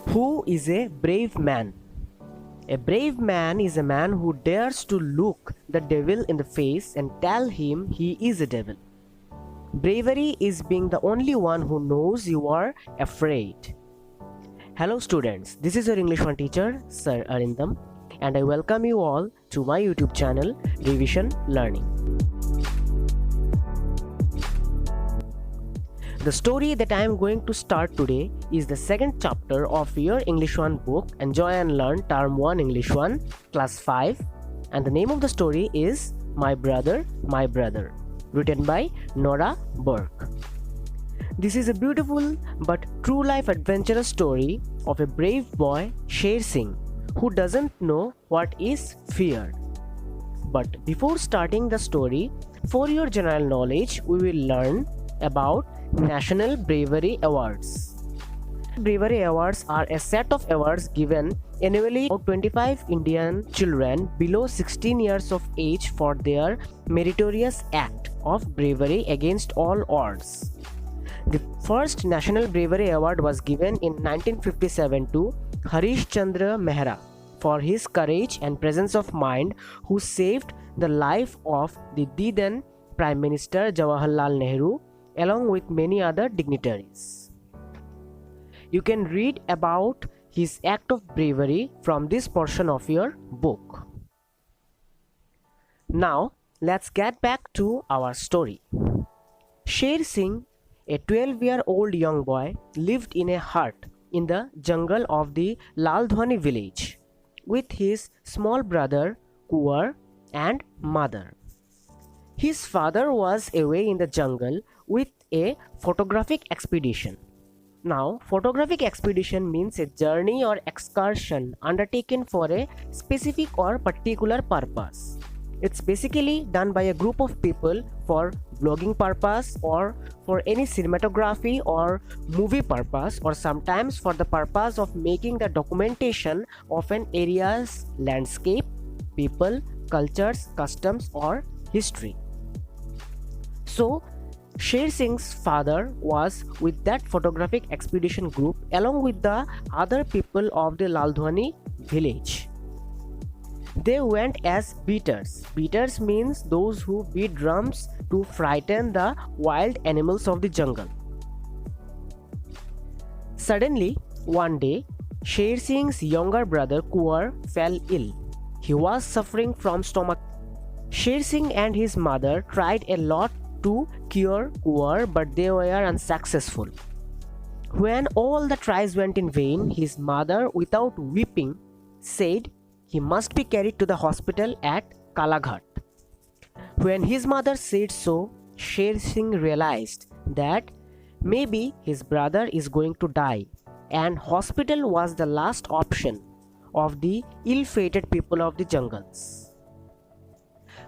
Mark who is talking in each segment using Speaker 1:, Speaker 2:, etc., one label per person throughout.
Speaker 1: Who is a brave man? A brave man is a man who dares to look the devil in the face and tell him he is a devil. Bravery is being the only one who knows you are afraid. Hello students, this is your English 1 teacher, Sir Arindam, and I welcome you all to my YouTube channel, Revision Learning. The story that I am going to start today is the second chapter of your English 1 book, Enjoy and Learn Term 1 English 1, Class 5, and the name of the story is My Brother, written by Nora Burke. This is a beautiful but true life adventurous story of a brave boy, Sher Singh, who doesn't know what is fear. But before starting the story, for your general knowledge, we will learn about National Bravery Awards. Bravery Awards are a set of awards given annually to 25 Indian children below 16 years of age for their meritorious act of bravery against all odds. The first National Bravery Award was given in 1957 to Harish Chandra Mehra for his courage and presence of mind, who saved the life of the then Prime Minister Jawaharlal Nehru along with many other dignitaries. You can read about his act of bravery from this portion of your book. Now, let's get back to our story. Sher Singh, a 12-year-old young boy, lived in a hut in the jungle of the Laldhwani village with his small brother Kuwar and mother. His father was away in the jungle with a photographic expedition. Now, photographic expedition means a journey or excursion undertaken for a specific or particular purpose. It's basically done by a group of people for vlogging purpose or for any cinematography or movie purpose, or sometimes for the purpose of making the documentation of an area's landscape, people, cultures, customs or history. So, Sher Singh's father was with that photographic expedition group along with the other people of the Laldhwani village. They went as beaters. Beaters means those who beat drums to frighten the wild animals of the jungle. Suddenly, one day, Sher Singh's younger brother Kuwar fell ill. He was suffering from stomach. Sher Singh and his mother tried a lot to cure Kuwar, but they were unsuccessful. When all the tries went in vain, his mother, without weeping, said he must be carried to the hospital at Kalaghat. When his mother said so, Sher Singh realized that maybe his brother is going to die, and hospital was the last option of the ill-fated people of the jungles.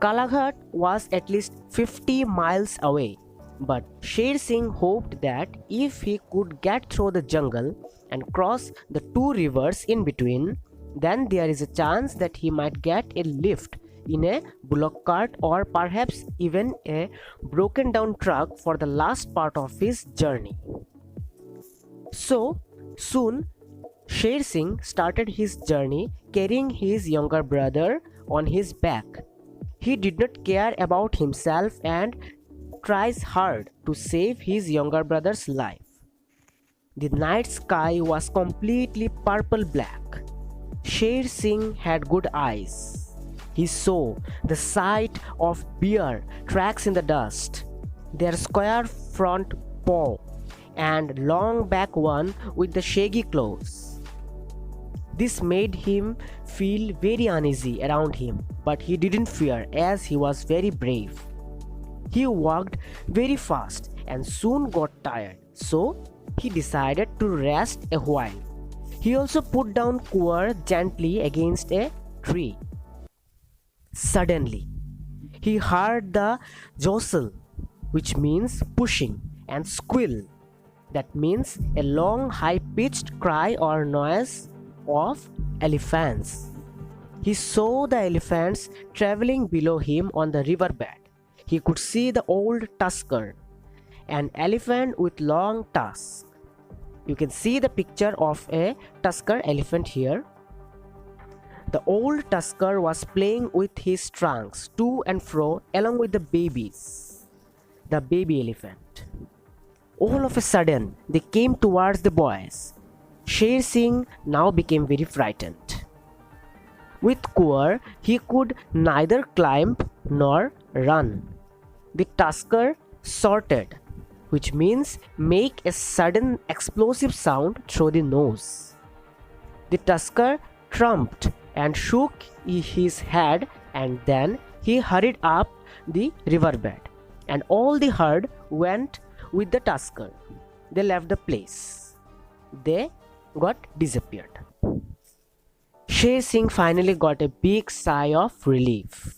Speaker 1: Kalaghat was at least 50 miles away, but Sher Singh hoped that if he could get through the jungle and cross the two rivers in between, then there is a chance that he might get a lift in a bullock cart or perhaps even a broken down truck for the last part of his journey. So soon, Sher Singh started his journey carrying his younger brother on his back. He did not care about himself and tries hard to save his younger brother's life. The night sky was completely purple black. Sher Singh had good eyes. He saw the sight of bear tracks in the dust, their square front paw and long back one with the shaggy claws. This made him feel very uneasy around him, but he didn't fear as he was very brave. He walked very fast and soon got tired, so he decided to rest a while. He also put down Kuwar gently against a tree. Suddenly, he heard the jostle, which means pushing, and squeal, that means a long high-pitched cry or noise of elephants. He saw the elephants traveling below him on the riverbed. He could see the old tusker, an elephant with long tusks. You can see the picture of a tusker elephant here. The old tusker was playing with his trunks to and fro along with the babies, the baby elephant. All of a sudden, they came towards the boys. Sher Singh now became very frightened. With Kuar, he could neither climb nor run. The tusker snorted, which means make a sudden explosive sound through the nose. The tusker trumped and shook his head, and then he hurried up the riverbed, and all the herd went with the tusker. They left the place. They got disappeared. Sher Singh finally got a big sigh of relief.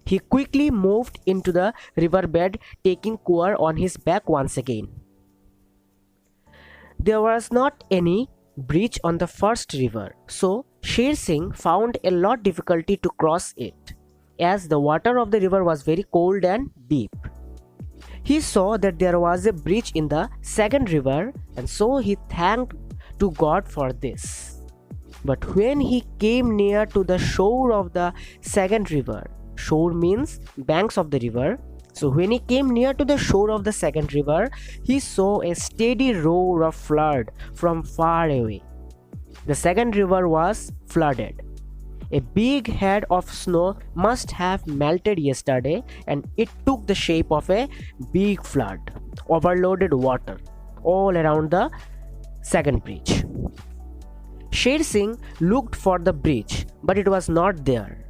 Speaker 1: He quickly moved into the riverbed, taking Kuar on his back once again. There was not any bridge on the first river, so Sher Singh found a lot difficulty to cross it, as the water of the river was very cold and deep. He saw that there was a bridge in the second river, and so he thanked to God for this. But when he came near to the shore of the second river, shore means banks of the river, so when he came near to the shore of the second river, he saw a steady roar of flood from far away. The second river was flooded. A big head of snow must have melted yesterday, and it took the shape of a big flood, overloaded water all around the second bridge. Sher Singh looked for the bridge, but it was not there.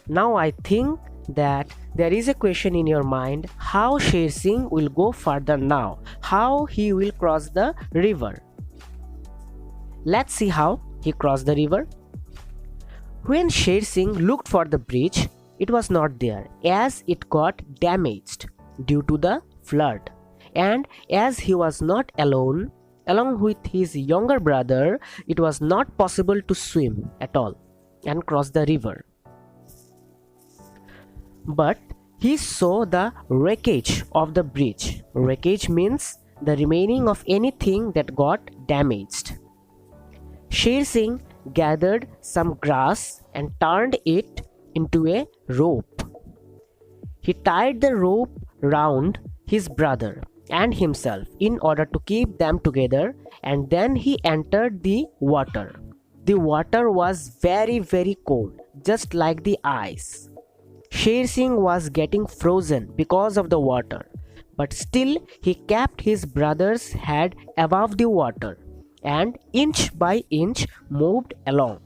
Speaker 1: Now I think that there is a question in your mind how Sher Singh will go further now, how he will cross the river. Let's see how he crossed the river. When Sher Singh looked for the bridge, it was not there, as it got damaged due to the flood. And as he was not alone, along with his younger brother, it was not possible to swim at all and cross the river. But he saw the wreckage of the bridge. Wreckage means the remaining of anything that got damaged. Sher Singh gathered some grass and turned it into a rope. He tied the rope round his brother and himself in order to keep them together, and then he entered the water. The water was very, very cold, just like the ice. Sher Singh was getting frozen because of the water, but still he kept his brother's head above the water and inch by inch moved along.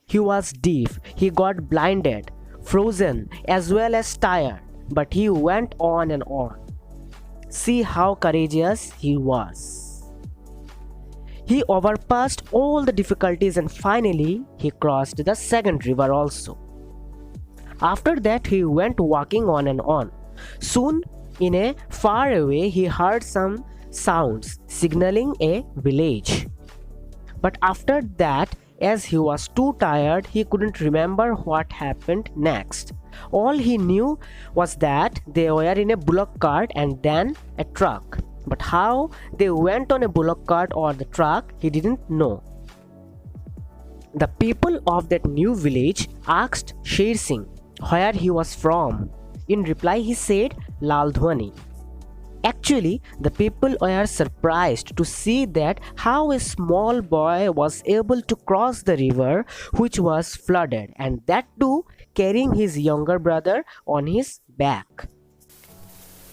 Speaker 1: He was deaf, he got blinded, frozen as well as tired, but he went on and on. See how courageous he was. He overpassed all the difficulties and finally he crossed the second river also. After that he went walking on and on. Soon, in a far away, he heard some sounds signaling a village. But after that, as he was too tired, he couldn't remember what happened next. All he knew was that they were in a bullock cart and then a truck. But how they went on a bullock cart or the truck, he didn't know. The people of that new village asked Sher Singh where he was from. In reply, he said Laldhwani. Actually, the people were surprised to see that how a small boy was able to cross the river which was flooded, and that too carrying his younger brother on his back.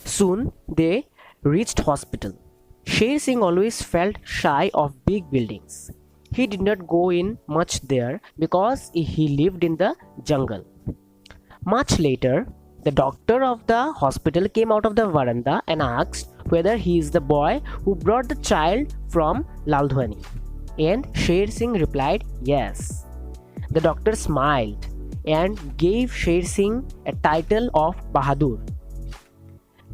Speaker 1: Soon they reached hospital. Sher Singh always felt shy of big buildings. He did not go in much there because he lived in the jungle. Much later, the doctor of the hospital came out of the veranda and asked whether he is the boy who brought the child from Laldhwani. And Sher Singh replied, yes. The doctor smiled and gave Sher Singh a title of Bahadur.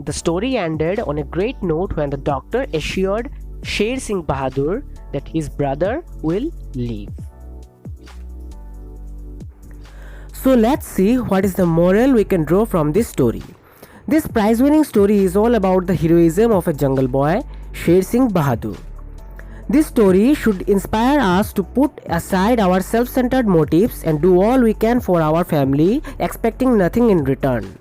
Speaker 1: The story ended on a great note when the doctor assured Sher Singh Bahadur that his brother will live. So let's see what is the moral we can draw from this story. This prize-winning story is all about the heroism of a jungle boy, Sher Singh Bahadur. This story should inspire us to put aside our self-centered motives and do all we can for our family, expecting nothing in return.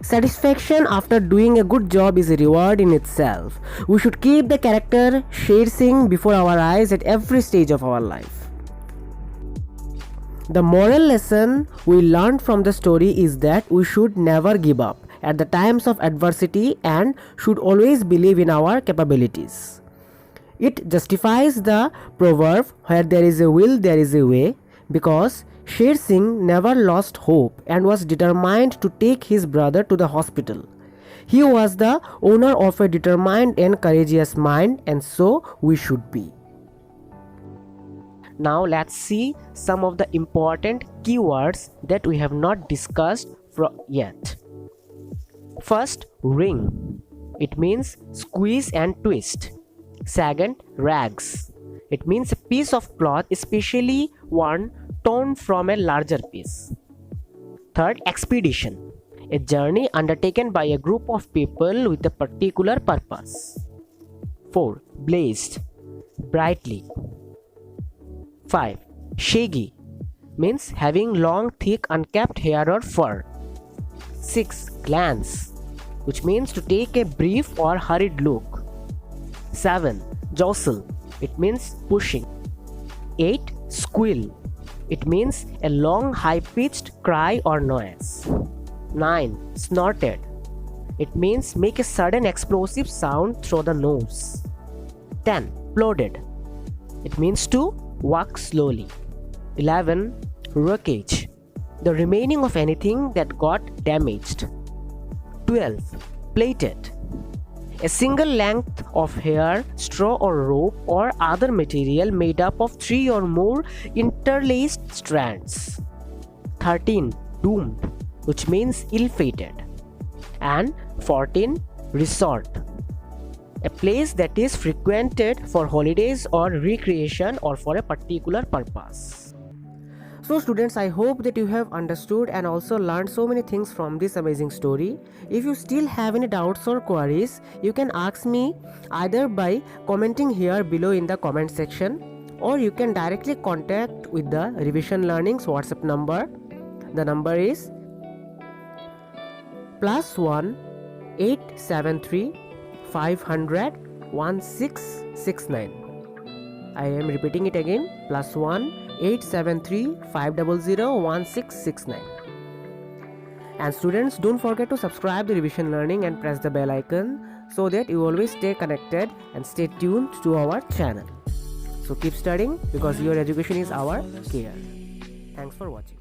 Speaker 1: Satisfaction after doing a good job is a reward in itself. We should keep the character Sher Singh before our eyes at every stage of our life. The moral lesson we learned from the story is that we should never give up at the times of adversity and should always believe in our capabilities. It justifies the proverb, where there is a will, there is a way, because Sher Singh never lost hope and was determined to take his brother to the hospital. He was the owner of a determined and courageous mind, and so we should be. Now let's see some of the important keywords that we have not discussed yet. First, ring. It means squeeze and twist. Second, rags. It means a piece of cloth especially worn torn from a larger piece. Third, expedition. A journey undertaken by a group of people with a particular purpose. 4. Blazed. Brightly. 5. Shaggy. Means having long, thick, unkempt hair or fur. 6. Glance. Which means to take a brief or hurried look. 7. Jostle. It means pushing. 8. Squeal. It means a long high-pitched cry or noise. 9. Snorted. It means make a sudden explosive sound through the nose. 10. Plodded. It means to walk slowly. 11. Wreckage. The remaining of anything that got damaged. 12. Plaited. A single length of hair, straw or rope or other material made up of 3 or more interlaced strands. 13. Doomed, which means ill-fated. And 14. Resort. A place that is frequented for holidays or recreation or for a particular purpose. So students, I hope that you have understood and also learned so many things from this amazing story. If you still have any doubts or queries, you can ask me either by commenting here below in the comment section, or you can directly contact with the Revision Learning's WhatsApp number. The number is +1 873 500 1669. I am repeating it again, +1 873 500 1669. And students, don't forget to subscribe to Revision Learning and press the bell icon so that you always stay connected and stay tuned to our channel. So keep studying, because your education is our care. Thanks for watching.